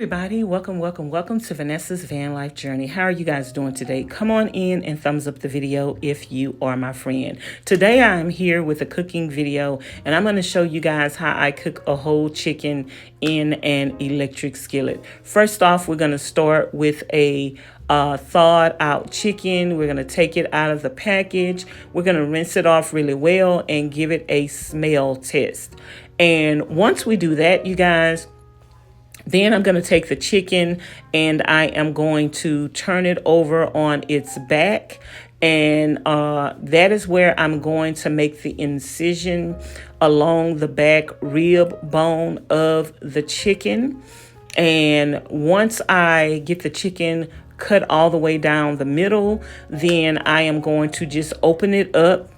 Everybody, welcome to Vanessa's Van Life Journey. How are you guys doing today? Come on in and thumbs up the video if you are my friend. Today I'm here with a cooking video and I'm going to show you guys how I cook a whole chicken in an electric skillet. First off, we're going to start with a thawed out chicken. We're going to take it out of the package. We're going to rinse it off really well and give it a smell test. And once we do that, you guys, then I'm going to take the chicken and I am going to turn it over on its back. And that is where I'm going to make the incision along the back rib bone of the chicken. And once I get the chicken cut all the way down the middle, then I am going to just open it up.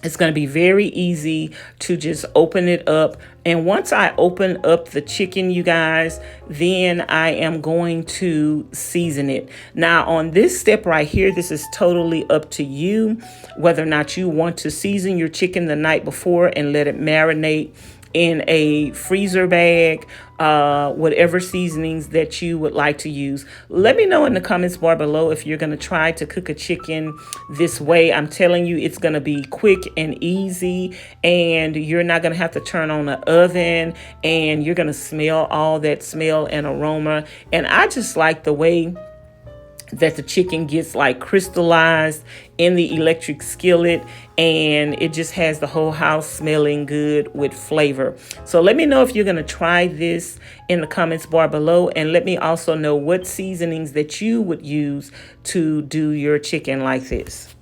It's going to be very easy to just open it up. And once I open up the chicken, you guys, then I am going to season it. Now, on this step right here, this is totally up to you, whether or not you want to season your chicken the night before and let it marinate in a freezer bag, whatever seasonings that you would like to use. Let me know in the comments bar below if you're going to try to cook a chicken this way. I'm telling you, it's going to be quick and easy, and you're not going to have to turn on the oven, and you're going to smell all that smell and aroma. And I just like the way that the chicken gets like crystallized in the electric skillet, and it just has the whole house smelling good with flavor. So let me know if you're going to try this in the comments bar below, and let me also know what seasonings that you would use to do your chicken like this.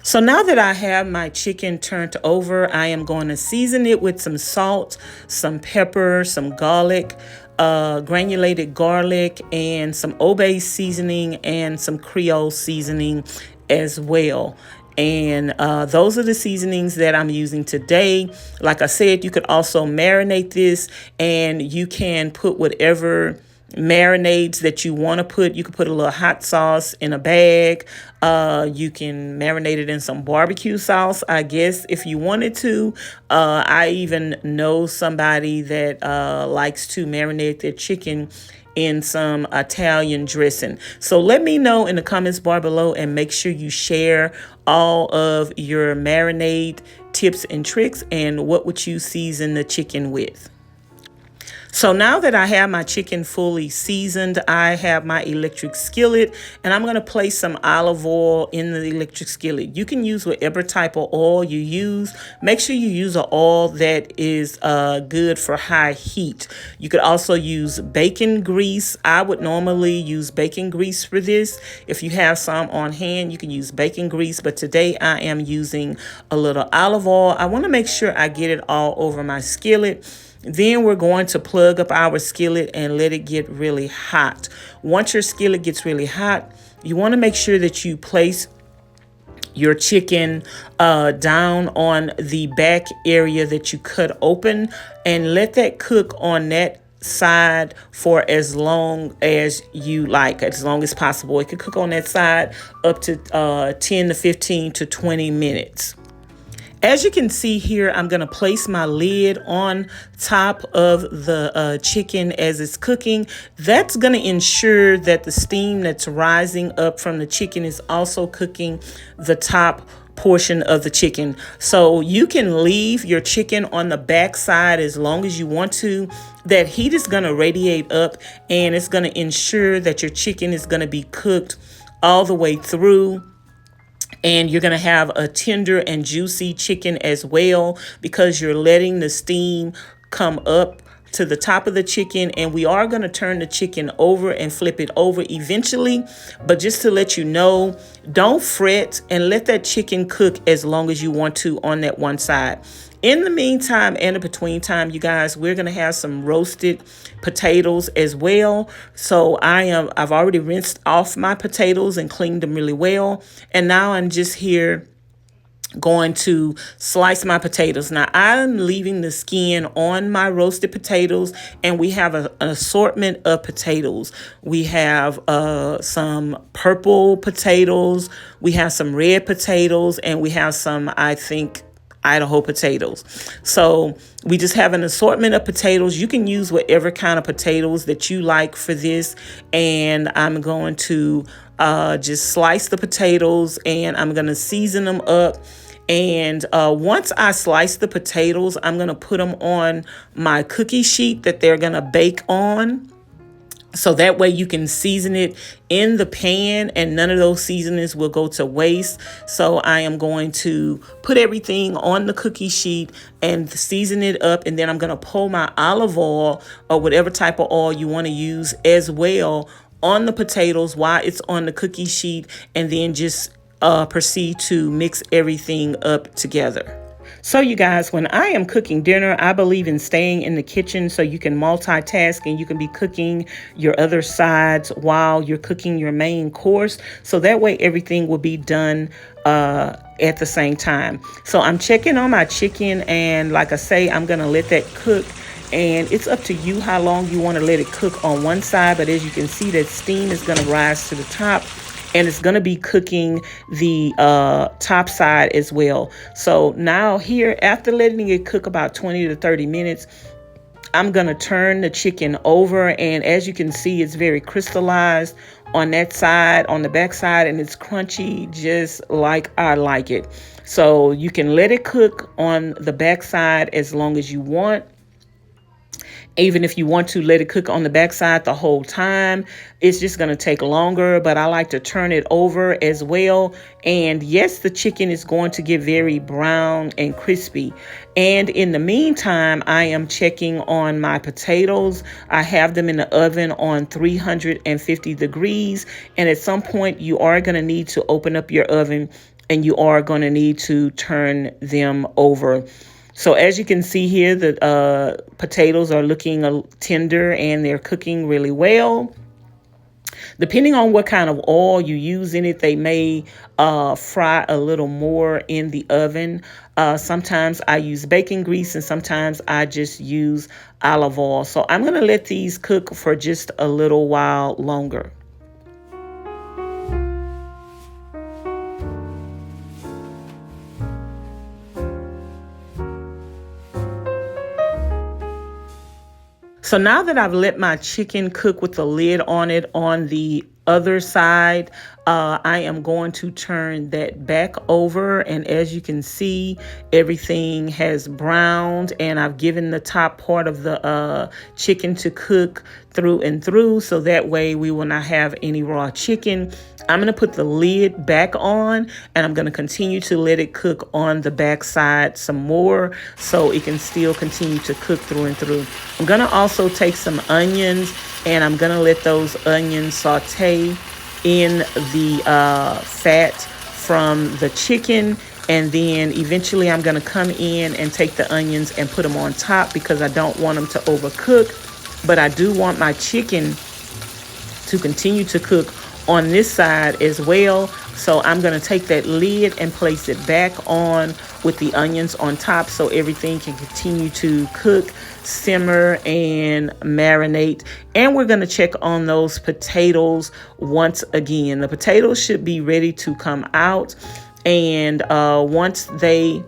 So now that I have my chicken turned over, I am going to season it with some salt, some pepper, some garlic, granulated garlic, and some Obey seasoning and some Creole seasoning as well. And those are the seasonings that I'm using today. Like I said, you could also marinate this, and you can put whatever marinades that you want to put. You could put a little hot sauce in a bag. You can marinate it in some barbecue sauce, I guess, if you wanted to. I even know somebody that likes to marinate their chicken in some Italian dressing. So let me know in the comments bar below, and make sure you share all of your marinade tips and tricks, and what would you season the chicken with. So now that I have my chicken fully seasoned, I have my electric skillet, and I'm going to place some olive oil in the electric skillet. You can use whatever type of oil you use. Make sure you use an oil that is good for high heat. You could also use bacon grease. I would normally use bacon grease for this. If you have some on hand, you can use bacon grease, but today I am using a little olive oil. I want to make sure I get it all over my skillet. Then we're going to plug up our skillet and let it get really hot. Once your skillet gets really hot, you want to make sure that you place your chicken down on the back area that you cut open, and let that cook on that side for as long as you like, as long as possible. It could cook on that side up to 10 to 15 to 20 minutes. As you can see here, I'm going to place my lid on top of the chicken as it's cooking. That's going to ensure that the steam that's rising up from the chicken is also cooking the top portion of the chicken. So you can leave your chicken on the back side as long as you want to. That heat is going to radiate up, and it's going to ensure that your chicken is going to be cooked all the way through. And you're going to have a tender and juicy chicken as well, because you're letting the steam come up to the top of the chicken. And we are going to turn the chicken over and flip it over eventually. But just to let you know, don't fret and let that chicken cook as long as you want to on that one side. In the meantime and in between time, you guys, we're going to have some roasted potatoes as well. So I've already rinsed off my potatoes and cleaned them really well. And now I'm just here going to slice my potatoes. Now I'm leaving the skin on my roasted potatoes, and we have an assortment of potatoes. We have some purple potatoes, we have some red potatoes, and we have some, I think, Idaho potatoes. So we just have an assortment of potatoes. You can use whatever kind of potatoes that you like for this. And I'm going to just slice the potatoes, and I'm going to season them up. And once I slice the potatoes, I'm going to put them on my cookie sheet that they're going to bake on. So that way you can season it in the pan and none of those seasonings will go to waste. So I am going to put everything on the cookie sheet and season it up. And then I'm going to pour my olive oil or whatever type of oil you want to use as well on the potatoes while it's on the cookie sheet. And then just proceed to mix everything up together. So you guys, when I am cooking dinner, I believe in staying in the kitchen so you can multitask and you can be cooking your other sides while you're cooking your main course. So that way everything will be done at the same time. So I'm checking on my chicken, and like I say, I'm going to let that cook. And it's up to you how long you want to let it cook on one side. But as you can see, that steam is going to rise to the top. And it's going to be cooking the top side as well. So now here, after letting it cook about 20 to 30 minutes, I'm going to turn the chicken over. And as you can see, it's very crystallized on that side, on the back side, and it's crunchy just like I like it. So you can let it cook on the back side as long as you want. Even if you want to let it cook on the backside the whole time, it's just going to take longer, but I like to turn it over as well. And yes, the chicken is going to get very brown and crispy. And in the meantime, I am checking on my potatoes. I have them in the oven on 350 degrees. And at some point, you are going to need to open up your oven and you are going to need to turn them over. So as you can see here, the potatoes are looking tender and they're cooking really well. Depending on what kind of oil you use in it, they may fry a little more in the oven. Sometimes I use bacon grease and sometimes I just use olive oil. So I'm going to let these cook for just a little while longer. So now that I've let my chicken cook with the lid on it on the other side, I am going to turn that back over. And as you can see, everything has browned and I've given the top part of the chicken to cook through and through. So that way we will not have any raw chicken. I'm going to put the lid back on and I'm going to continue to let it cook on the back side some more so it can still continue to cook through and through. I'm going to also take some onions and I'm going to let those onions saute in the fat from the chicken. And then eventually I'm going to come in and take the onions and put them on top because I don't want them to overcook. But I do want my chicken to continue to cook on this side as well. So I'm going to take that lid and place it back on with the onions on top so everything can continue to cook, simmer, and marinate. And we're going to check on those potatoes once again. The potatoes should be ready to come out. And once they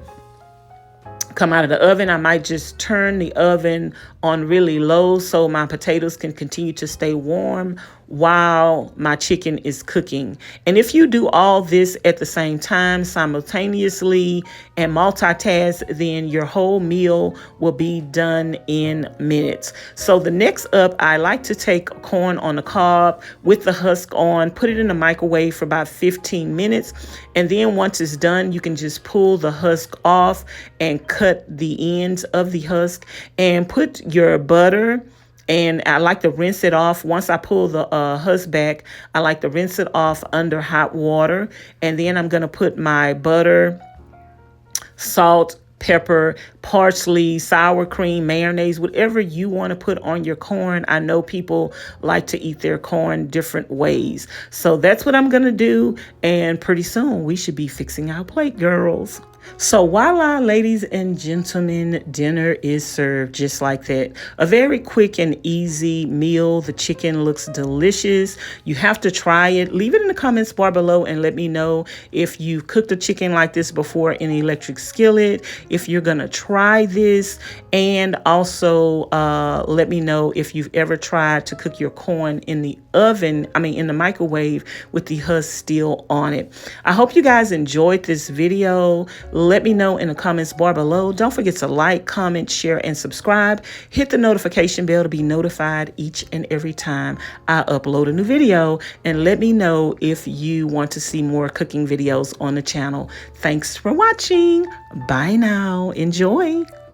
come out of the oven, I might just turn the oven on really low so my potatoes can continue to stay warm while my chicken is cooking. And if you do all this at the same time simultaneously and multitask, then your whole meal will be done in minutes. So the next up, I like to take corn on the cob with the husk on, put it in the microwave for about 15 minutes. And then once it's done, you can just pull the husk off and cut the ends of the husk and put your butter. And I like to rinse it off. Once I pull the husk back, I like to rinse it off under hot water. And then I'm going to put my butter, salt, pepper, parsley, sour cream, mayonnaise, whatever you want to put on your corn. I know people like to eat their corn different ways. So that's what I'm going to do. And pretty soon we should be fixing our plate, girls. So voila, ladies and gentlemen, dinner is served just like that. A very quick and easy meal. The chicken looks delicious. You have to try it. Leave it in the comments bar below and let me know if you've cooked a chicken like this before in an electric skillet, if you're going to try this, and also let me know if you've ever tried to cook your corn in the oven, in the microwave with the husk still on it. I hope you guys enjoyed this video. Let me know in the comments bar below. Don't forget to like, comment, share, and subscribe. Hit the notification bell to be notified each and every time I upload a new video. And let me know if you want to see more cooking videos on the channel. Thanks for watching. Bye now. Enjoy.